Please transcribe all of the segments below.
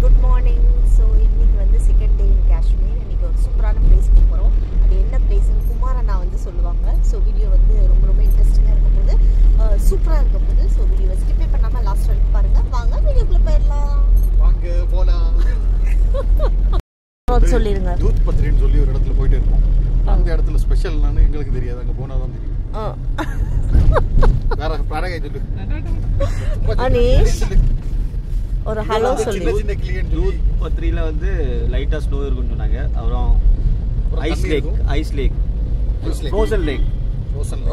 Good morning. So இன்னைக்கு வந்து second day இன் காஷ்மீர். இன்னைக்கு ஒரு சூப்பரான பிளேஸ்க்கு போகிறோம். அது என்ன பிளேஸ்னு குமார் அண்ணா வந்து சொல்லுவாங்க. ஸோ வீடியோ வந்து ரொம்ப ரொம்ப இன்ட்ரெஸ்டிங்காக இருக்கும் போது, சூப்பராக இருக்கும் போது, ஸோ வீடியோவை ஸ்கிப்பே பண்ணாமல் லாஸ்ட் வரைக்கும் பாருங்கள். வாங்க வீடியோக்குள்ளே போயிடலாம். வாங்க போலாம். சொல்லிடுங்க. தூத் பத்ரின்னு சொல்லி ஒரு இடத்துல போயிட்டு இருக்கோம். அந்த இடத்துல ஸ்பெஷல் என்னன்னு எங்களுக்கு தெரியாது, அங்கே போனால் தான் தெரியும். வேற பிராடகை சொல்லு. அனீஷ் ஒரு ஹலோ சொல்லு. தூத் பத்ரியில வந்து லைட்டா ஸ்னோ இருக்குன்னு சொன்னாங்க. அப்புறம் ice lake frozen lake.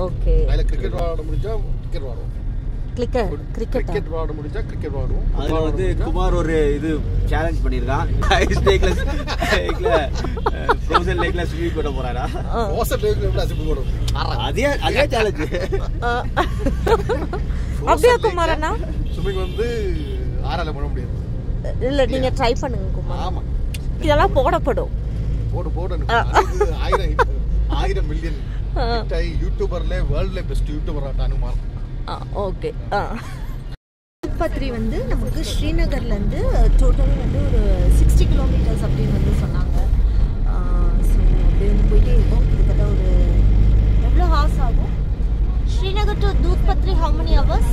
Okay. அதுல கிரிக்கெட் விளையாட முடிஞ்சா கிரிக்கெட் விளையாடுவோம். கிரிக்கெட் விளையாட முடிஞ்சா கிரிக்கெட் விளையாடுவோம். அதுல வந்து குமார் ஒரு இது சேலஞ்ச் பண்ணிருக்கான். ஐஸ் லேக்ல ஃப்ரோசன் லேக்ல ஸ்விமிங் பண்ண போறாரா? ஃப்ரோசன் லேக்ல எப்படி ஸ்விமிங் பண்ணுவோம்? அதே சேலஞ்ச். அப்படியே குமார் அண்ணா ஸ்விமிங் வந்து ஆறால பண்ண முடியாது. இல்ல நீங்க ட்ரை பண்ணுங்க குமார். ஆமா, இதெல்லாம் போடப்படும். போடு 1000 மில்லியன் யூடியூபர்ல வேர்ல்ட்ல best YouTuber Anumar. Okay. Badri வந்து நமக்கு ஸ்ரீநகர்லேருந்து டோட்டலாக வந்து ஒரு 60 கிலோமீட்டர்ஸ் அப்படின்னு வந்து சொன்னாங்க. ஸோ அப்படியே வந்து போயிட்டே இருக்கோம். கிட்டத்தட்ட ஒரு எவ்வளோ ஹவர்ஸ் ஆகும்? Srinagar to Dhoot Badri how many hours?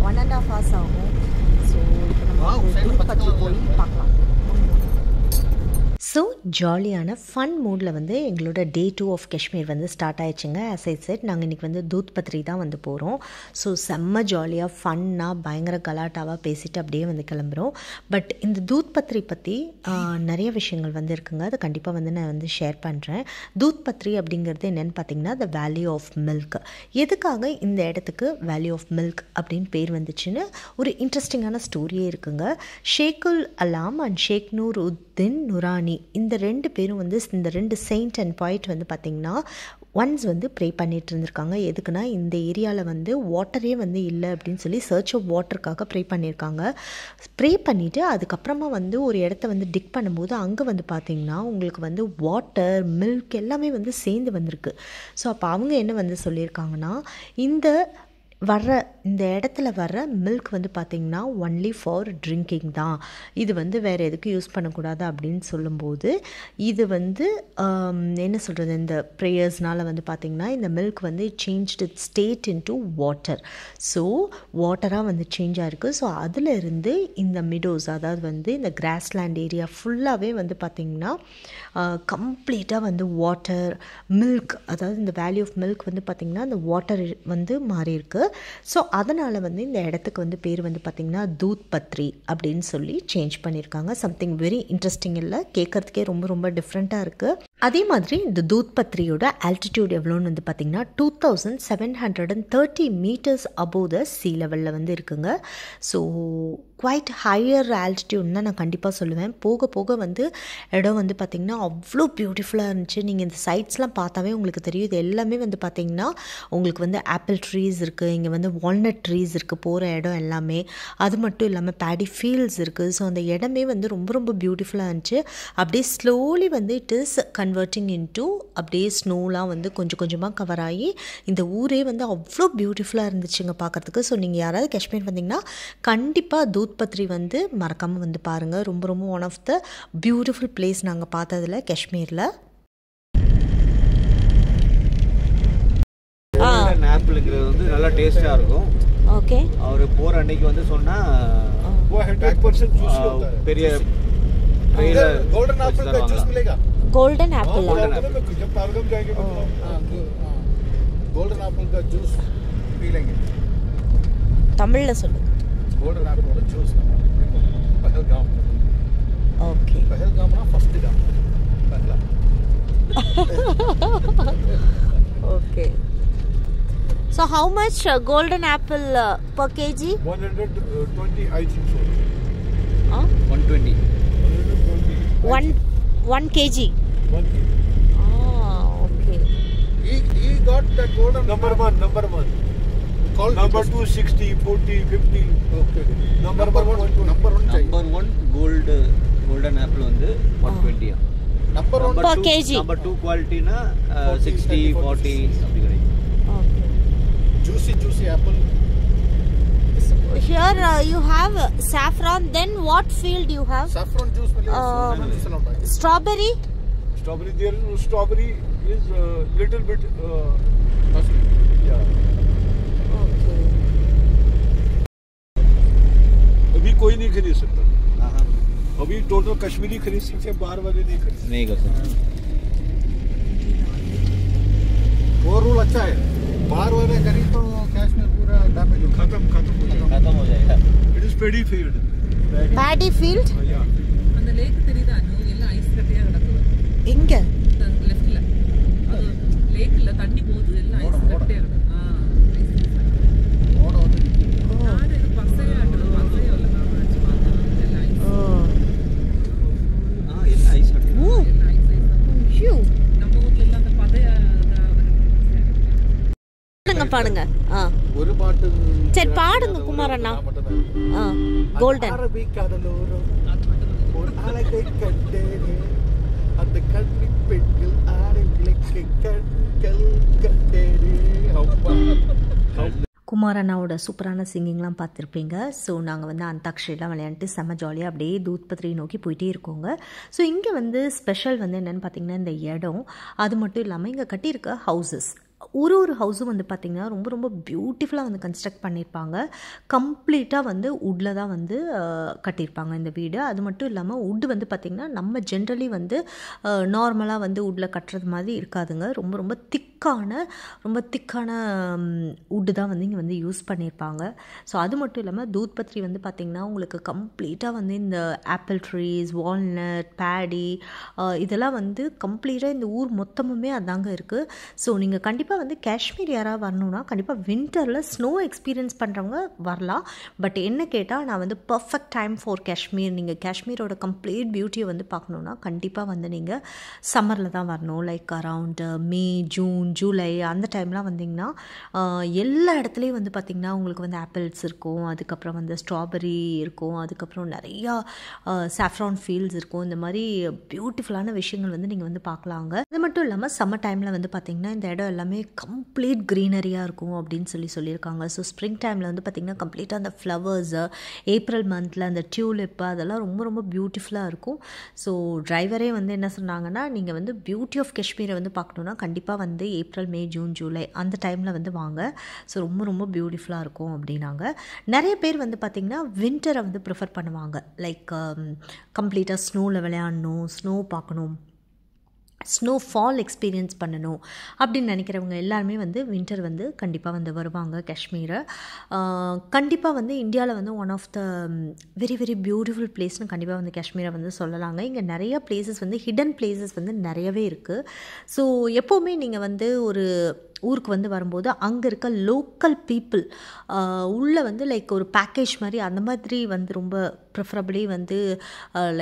1.5 hours ஆகும். ஸோ இப்போ நம்ம தூத் பத்ரி போய் பார்க்கலாம். ஸோ ஜாலியான ஃபன் மூடில் வந்து எங்களோட டே 2 ஆஃப் காஷ்மீர் வந்து ஸ்டார்ட் ஆயிடுச்சுங்க. ஆஸ் ஐ செட் நாங்கள் இன்றைக்கி வந்து தூத் பத்ரி தான் வந்து போகிறோம். ஸோ செம்ம ஜாலியாக ஃபன்னாக பயங்கர கலாட்டாவாக பேசிட்டு அப்படியே வந்து கிளம்புறோம். பட் இந்த தூத் பத்ரி பற்றி நிறைய விஷயங்கள் வந்து இருக்குங்க. அது கண்டிப்பாக வந்து நான் வந்து ஷேர் பண்ணுறேன். தூத் பத்ரி அப்படிங்கிறது என்னென்னு பார்த்தீங்கன்னா த வேல்யூ ஆஃப் மில்க். எதுக்காக இந்த இடத்துக்கு வேல்யூ ஆஃப் மில்க் அப்படின்னு பேர் வந்துச்சுன்னு ஒரு இன்ட்ரெஸ்டிங்கான ஸ்டோரியே இருக்குங்க. ஷேக்குல் அலாம் அண்ட் ஷேக் நூர் உத்தின் நுரானி, இந்த 2 பேரும் வந்து இந்த 2 செயின்ட் அண்ட் பாய்ட் வந்து பார்த்திங்கன்னா ஒன்ஸ் வந்து ப்ரே பண்ணிகிட்டு இருந்திருக்காங்க. எதுக்குன்னா இந்த ஏரியாவில் வந்து வாட்டரே வந்து இல்லை அப்படின்னு சொல்லி சர்ச் ஆஃப் வாட்டருக்காக ப்ரே பண்ணியிருக்காங்க. ப்ரே பண்ணிவிட்டு அதுக்கப்புறமா வந்து ஒரு இடத்த வந்து டிக் பண்ணும்போது அங்கே வந்து பார்த்திங்கன்னா உங்களுக்கு வந்து வாட்டர் மில்க் எல்லாமே வந்து சேர்ந்து வந்திருக்கு. ஸோ அப்போ அவங்க என்ன வந்து சொல்லியிருக்காங்கன்னா இந்த இடத்துல வர்ற மில்க் வந்து பார்த்திங்கன்னா ஒன்லி ஃபார் ட்ரிங்கிங் தான், இது வந்து வேறு எதுக்கு யூஸ் பண்ணக்கூடாது அப்படின்னு சொல்லும்போது இது வந்து என்ன சொல்கிறது, இந்த ப்ரேயர்ஸ்னால் வந்து பார்த்திங்கன்னா இந்த மில்க் வந்து changed state into water. So வாட்டராக வந்து சேஞ்ச் ஆகிருக்கு. ஸோ அதிலிருந்து இந்த மிடோஸ், அதாவது வந்து இந்த கிராஸ்லேண்ட் ஏரியா ஃபுல்லாகவே வந்து பார்த்திங்கன்னா கம்ப்ளீட்டாக வந்து வாட்டர் மில்க், அதாவது இந்த வேல்யூ ஆஃப் மில்க் வந்து பார்த்திங்கன்னா அந்த வாட்டர் வந்து மாறி இருக்கு. ஸோ அதனால் வந்து இந்த இடத்துக்கு வந்து பேர் வந்து பார்த்திங்கன்னா தூத் பத்ரி அப்படின்னு சொல்லி சேஞ்ச் பண்ணியிருக்காங்க. சம்திங் வெரி இன்ட்ரெஸ்டிங் இல்லை, கேட்குறதுக்கே ரொம்ப ரொம்ப டிஃப்ரெண்ட்டாக இருக்குது. அதே மாதிரி இந்த தூத் பத்ரியோட ஆல்டிடியூட் எவ்வளோன்னு வந்து பார்த்திங்கன்னா 2730 மீட்டர்ஸ் அபோவ் த சீ லெவலில் வந்து இருக்குங்க. ஸோ குவைட் ஹையர் ஆல்டிடியூட்னு தான் நான் கண்டிப்பாக சொல்லுவேன். போக போக வந்து இடம் வந்து பார்த்திங்கன்னா அவ்வளோ பியூட்டிஃபுல்லாக இருந்துச்சு. நீங்கள் இந்த சைட்ஸ்லாம் பார்த்தாவே உங்களுக்கு தெரியும். இது எல்லாமே வந்து பார்த்திங்கன்னா உங்களுக்கு வந்து ஆப்பிள் ட்ரீஸ் இருக்குது, இங்கே வந்து வால்நட் ட்ரீஸ் இருக்குது போகிற இடம் எல்லாமே. அது மட்டும் இல்லாமல் பேடி ஃபீல்ட்ஸ் இருக்குது. ஸோ அந்த இடமே வந்து ரொம்ப ரொம்ப பியூட்டிஃபுல்லாக இருந்துச்சு. அப்படியே ஸ்லோலி வந்து இட் இஸ் கன்வெர்ட்டிங் இன்டூ அப்படியே ஸ்னோலாம் வந்து கொஞ்சம் கொஞ்சமாக கவர் ஆகி இந்த ஊரே வந்து அவ்வளோ பியூட்டிஃபுல்லாக இருந்துச்சுங்க பார்க்குறதுக்கு. ஸோ நீங்கள் யாராவது காஷ்மீர் வந்தீங்கன்னா கண்டிப்பாக தூத் பத்ரி வந்து மறக்காமல் வந்து பாருங்கள். ரொம்ப ரொம்ப one of the beautiful place நாங்கள் பார்த்ததில் காஷ்மீரில். ஆப்பிள்ங்கிறது வந்து நல்லா டேஸ்ட்டாக இருக்கும். ஓகே. அவர் போகிற அன்னைக்கு வந்து சொன்னால் பெரிய गोल्डन एप्पल का जूस मिलेगा. गोल्डन एप्पल जब पहलगाम जाएंगे गोल्डन एप्पल का जूस पी लेंगे. तमिल में சொல்லுங்க. गोल्डन एप्पल का जूस पहलगाम. ओके. पहलगाम ना फर्स्ट गाम पहला. Okay. So how much golden apple per kg? 120 I think so. 120. 1 kg. 1 kg. Okay. He got that golden number 1. Called number 2 60 40 50. Okay. Number 1 golden apple வந்து 120. Number 1 per kg. Number 2 quality na 60 40 அப்படி கிடைக்கும். Okay. Juicy apple. Here here you have saffron. Then what field you have? Saffron juice. Strawberry. Strawberry. There strawberry is little bit costly. Yeah. Okay. अभी कोई नहीं खरीद सकता. अभी total Kashmiri खरीद सकते हैं, बाहर वाले नहीं खरीद नहीं कर सकते. वो रूल अच्छा है. बाहर वाले खरीद तो कश्मीर पूरा डैमेज हो खत्म हो जाएगा. It is paddy field. Paddy field? Yeah. அந்த லேக் தெரியுதா? எல்லாம் ஐஸ் கட்டியா கிடக்குது. எங்க? லெஃப்ட்ல. அது லேக்ல தண்ணி போகுது, எல்லாம் ஐஸ் கட்டியா கிடக்குது. ஓட வந்து நான் இது பசையா இருக்குது. பசையா இல்ல நான் நினைச்சு பார்த்தேன். எல்லாம் ஐஸ். எல்லாம் ஐஸ் கட்டி. எல்லாம் ஐஸ் ஐஸ். ஐயோ. நம்ம ஊர்ல எல்லாம் அந்த பதையா பாடுங்க. ஒரு பாட்டு. சரி பாடுங்க குமாரண்ணா. கோல்டன். அரபிக் கடலோரம் ஒரு அழகை கண்டேனே, அந்த கண்ணி பெண்கள் ஆடை விளக்கை கண்கள் கண்டேனே. குமாரண்ணாவோட சூப்பரான சிங்கிங்லாம் பார்த்துருப்பீங்க. ஸோ நாங்கள் வந்து அந்தாக்ஷரிலாம் விளையாண்டுட்டு செம்ம ஜாலியாக அப்படியே தூத் பத்ரி நோக்கி போயிட்டே இருக்கோங்க. ஸோ இங்கே வந்து ஸ்பெஷல் வந்து என்னென்னு பார்த்தீங்கன்னா இந்த இடம், அது மட்டும் இல்லாமல் இங்கே கட்டியிருக்க ஹவுசஸ், ஒரு ஹவுஸும் வந்து பார்த்திங்கன்னா ரொம்ப ரொம்ப பியூட்டிஃபுல்லாக வந்து கன்ஸ்ட்ரக்ட் பண்ணியிருப்பாங்க. கம்ப்ளீட்டாக வந்து வுட்டில் தான் வந்து கட்டியிருப்பாங்க இந்த வீடு. அது மட்டும் இல்லாமல் வுட்டு வந்து பார்த்திங்கன்னா நம்ம ஜென்ரலி வந்து நார்மலாக வந்து வுட்டில் கட்டுறது மாதிரி இருக்காதுங்க. ரொம்ப ரொம்ப திக்கான வுட்டு தான் வந்து இங்கே வந்து யூஸ் பண்ணியிருப்பாங்க. ஸோ அது மட்டும் இல்லாமல் தூத் பத்ரி வந்து பார்த்திங்கன்னா உங்களுக்கு கம்ப்ளீட்டாக வந்து இந்த ஆப்பிள் ட்ரீஸ், வால்நட், பேடி இதெல்லாம் வந்து கம்ப்ளீட்டாக இந்த ஊர் மொத்தமுமே அதாங்க இருக்குது. ஸோ நீங்கள் கண்டிப்பாக வந்து காஷ்மீர் யாராவது வரணுன்னா கண்டிப்பாக வின்டரில் ஸ்னோ எக்ஸ்பீரியன்ஸ் பண்ணுறவங்க வரலாம். பட் என்ன கேட்டால் நான் வந்து பர்ஃபெக்ட் டைம் ஃபார் காஷ்மீர், நீங்கள் காஷ்மீரோட கம்ப்ளீட் பியூட்டியை வந்து பார்க்கணுன்னா கண்டிப்பாக வந்து நீங்கள் சம்மரில் தான் வரணும். லைக் அரவுண்டு மே, ஜூன், ஜூலை அந்த டைம்லாம் வந்திங்கன்னா எல்லா இடத்துலையும் வந்து பார்த்திங்கன்னா உங்களுக்கு வந்து ஆப்பிள்ஸ் இருக்கும், அதுக்கப்புறம் வந்து ஸ்ட்ராபெரி இருக்கும், அதுக்கப்புறம் நிறையா சாஃப்ரான் ஃபீல்ட்ஸ் இருக்கும். இந்த மாதிரி பியூட்டிஃபுல்லான விஷயங்கள் வந்து நீங்கள் வந்து பார்க்கலாங்க. அது மட்டும் இல்லாமல் சம்மர் டைமில் வந்து பார்த்திங்கன்னா இந்த இடம் எல்லாமே கம்ப்ளீட் க்ரீனரியாக இருக்கும் அப்படின்னு சொல்லியிருக்காங்க. ஸோ ஸ்ப்ரிங் டைமில் வந்து பார்த்திங்கன்னா கம்ப்ளீட்டாக அந்த ஃப்ளவர்ஸு, ஏப்ரல் மந்தில் அந்த டியூலிப்பு அதெல்லாம் ரொம்ப ரொம்ப பியூட்டிஃபுல்லாக இருக்கும். ஸோ டிரைவரே வந்து என்ன சொன்னாங்கன்னா, நீங்கள் வந்து பியூட்டி ஆஃப் காஷ்மீரை வந்து பார்க்கணுன்னா கண்டிப்பாக வந்து ஏப்ரல், மே, ஜூன், ஜூலை அந்த டைமில் வந்து வாங்க. ஸோ ரொம்ப ரொம்ப பியூட்டிஃபுல்லாக இருக்கும் அப்படின்னாங்க. நிறைய பேர் வந்து பார்த்திங்கன்னா வின்டரை வந்து ப்ரிஃபர் பண்ணுவாங்க. லைக் கம்ப்ளீட்டாக ஸ்னோவில் விளையாடணும், ஸ்னோ பார்க்கணும், ஸ்னோஃபால் எக்ஸ்பீரியன்ஸ் பண்ணணும் அப்படின்னு நினைக்கிறவங்க எல்லாருமே வந்து வின்டர் வந்து கண்டிப்பாக வந்து வருவாங்க காஷ்மீரை. கண்டிப்பாக வந்து இந்தியாவில் வந்து one of the very very beautiful பிளேஸ்னு கண்டிப்பாக வந்து காஷ்மீரை வந்து சொல்லலாங்க. இங்கே நிறைய பிளேசஸ் வந்து ஹிடன் பிளேசஸ் வந்து நிறையவே இருக்குது. ஸோ எப்போவுமே நீங்கள் வந்து ஒரு ஊருக்கு வந்து வரும்போது அங்கே இருக்க லோக்கல் பீப்புள் உள்ளே வந்து லைக் ஒரு பேக்கேஜ் மாதிரி அந்த மாதிரி வந்து ரொம்ப ப்ரிஃபரபிளி வந்து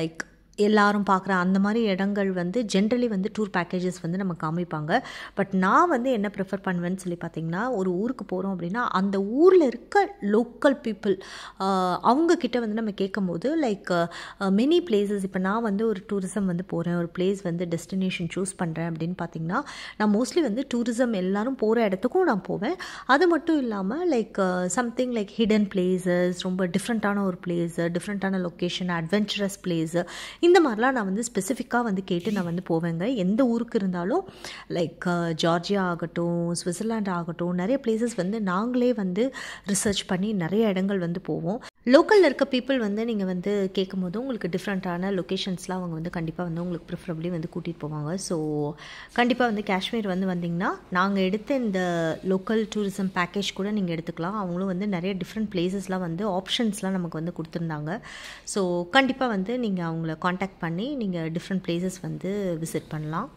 லைக் எல்லாரும் பார்க்குற அந்த மாதிரி இடங்கள் வந்து ஜென்ரலி வந்து டூர் பேக்கேஜஸ் வந்து நம்ம காமிப்பாங்க. பட் நான் வந்து என்ன ப்ரிஃபர் பண்ணுவேன்னு சொல்லி பார்த்தீங்கன்னா, ஒரு ஊருக்கு போகிறோம் அப்படின்னா அந்த ஊரில் இருக்க லோக்கல் பீப்புள் அவங்கக்கிட்ட வந்து நம்ம கேட்கும் போது லைக் மெனி பிளேசஸ், இப்போ நான் வந்து ஒரு டூரிசம் வந்து போகிறேன், ஒரு பிளேஸ் வந்து டெஸ்டினேஷன் சூஸ் பண்ணுறேன் அப்படின்னு பார்த்தீங்கன்னா, நான் மோஸ்ட்லி வந்து டூரிசம் எல்லாரும் போகிற இடத்துக்கும் நான் போவேன். அது மட்டும் இல்லாமல் like something like hidden places, ரொம்ப டிஃப்ரெண்ட்டான ஒரு பிளேஸு, டிஃப்ரெண்ட்டான லொக்கேஷன், அட்வென்ச்சரஸ் பிளேஸு, இந்த மாதிரிலாம் நான் வந்து ஸ்பெசிஃபிக்காக வந்து கேட்டு நான் வந்து போவேங்க. எந்த ஊருக்கு இருந்தாலும் லைக் ஜார்ஜியா ஆகட்டும், சுவிட்சர்லாண்ட் ஆகட்டும், நிறைய பிளேசஸ் வந்து நாங்களே வந்து ரிசர்ச் பண்ணி நிறைய இடங்கள் வந்து போவோம். லோக்கலில் இருக்க பீப்புள் வந்து நீங்கள் வந்து கேட்கும் போது உங்களுக்கு டிஃப்ரெண்ட்டான லொக்கேஷன்ஸ்லாம் அவங்க வந்து கண்டிப்பாக வந்து உங்களுக்கு ப்ரிஃபரபிளி வந்து கூட்டிகிட்டு போவாங்க. ஸோ கண்டிப்பாக வந்து காஷ்மீர் வந்து வந்திங்கன்னா நாங்கள் எடுத்த இந்த லோக்கல் டூரிசம் பேக்கேஜ் கூட நீங்கள் எடுத்துக்கலாம். அவங்களும் வந்து நிறைய டிஃப்ரெண்ட் பிளேசஸ்லாம் வந்து ஆப்ஷன்ஸ்லாம் நமக்கு வந்து கொடுத்துருந்தாங்க. ஸோ கண்டிப்பாக வந்து நீங்கள் அவங்கள காண்டாக்ட் பண்ணி நீங்கள் டிஃப்ரெண்ட் பிளேசஸ் வந்து விசிட் பண்ணலாம்.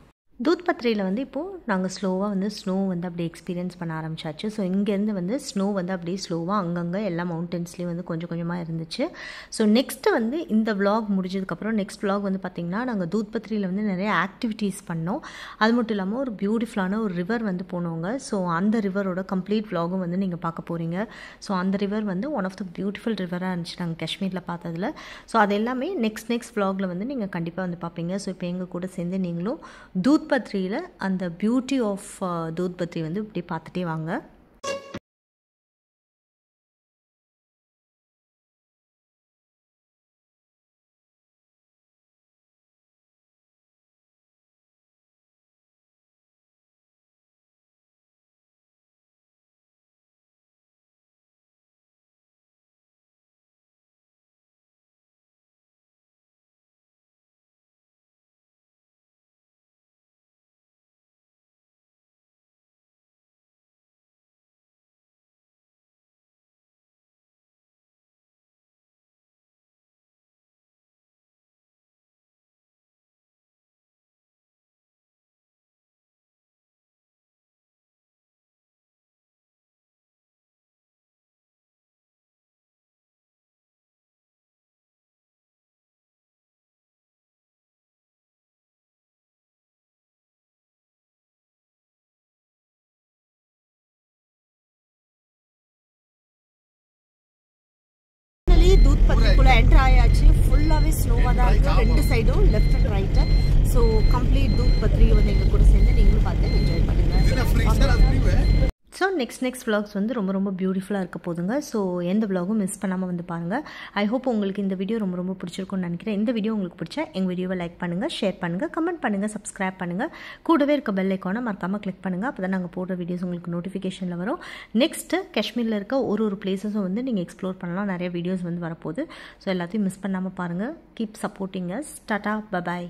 தூத் பத்ரியில் வந்து இப்போது நாங்கள் ஸ்லோவாக வந்து ஸ்னோ வந்து அப்படியே எக்ஸ்பீரியன்ஸ் பண்ண ஆரம்பிச்சாச்சு. ஸோ இங்கேருந்து வந்து ஸ்னோ வந்து அப்படியே ஸ்லோவாக அங்கங்கே எல்லா மவுண்டன்ஸ்லேயும் வந்து கொஞ்சம் கொஞ்சமாக இருந்துச்சு. ஸோ நெக்ஸ்ட்டு வந்து இந்த விலாக் முடிஞ்சதுக்கப்புறம் நெக்ஸ்ட் விலாக் வந்து பார்த்திங்கன்னா நாங்கள் தூத் பத்ரியில் வந்து நிறைய ஆக்டிவிட்டீஸ் பண்ணோம். அது மட்டும் இல்லாமல் ஒரு பியூட்டிஃபுல்லான ஒரு ரிவர் வந்து போனோங்க. ஸோ அந்த ரிவரோட கம்ப்ளீட் விலாகும் வந்து நீங்கள் பார்க்க போகிறீங்க. ஸோ அந்த ரிவர் வந்து ஒன் ஆஃப் த பியூட்டிஃபுல் ரிவராக இருந்துச்சு நாங்கள் காஷ்மீரில் பார்த்ததில். ஸோ அது எல்லாமே நெக்ஸ்ட் விலாகில் வந்து நீங்கள் கண்டிப்பாக வந்து பார்ப்பீங்க. ஸோ இப்போ எங்கள் கூட சேர்ந்து நீங்களும் தூத் பத்ரியில் அந்த பியூட்டி ஆஃப் தூத் பத்ரி வந்து இப்படி பார்த்துட்டே வாங்க. தூத் பத்ரிக்குள்ளே என்ட்ரு ஆயாச்சு. ஃபுல்லாகவே ஸ்லோவாக தான் இருக்குது, ரெண்டு சைடும் left and right. So complete தூத் பத்ரி வந்து எங்கள் கூட சேர்ந்து நீங்களும் பார்த்து என்ஜாய் பண்ணுங்கள். ஸோ நெக்ஸ்ட் vlogs வந்து ரொம்ப பியூட்டிஃபுல்லாக இருக்க போதுங்க. ஸோ எந்த vlogகும் மிஸ் பண்ணாமல் வந்து பாருங்கள். ஐ ஹோப் உங்களுக்கு இந்த வீடியோ ரொம்ப பிடிச்சிருக்கும்னு நினைக்கிறேன். இந்த வீடியோ உங்களுக்கு பிடிச்சா எங்கள் வீடியோவை லைக் பண்ணுங்கள், ஷேர் பண்ணுங்கள், கமெண்ட் பண்ணுங்கள், சப்ஸ்கிரைப் பண்ணுங்கள். கூடவே இருக்க பெல் ஐக்கானை மறக்காமல் கிளிக் பண்ணுங்கள். அப்போ தான் நாங்கள் போடுற வீடியோஸ் உங்களுக்கு நோட்டிஃபிகேஷனில் வரும். நெக்ஸ்ட்டு காஷ்மீரில் இருக்க ஒரு பிளேஸஸும் வந்து நீங்கள் எக்ஸ்ப்ளோர் பண்ணலாம். நிறைய வீடியோஸ் வந்து வரப்போகுது. ஸோ எல்லாத்தையும் மிஸ் பண்ணாமல் பாருங்கள். Keep supporting us. Tata, bye bye.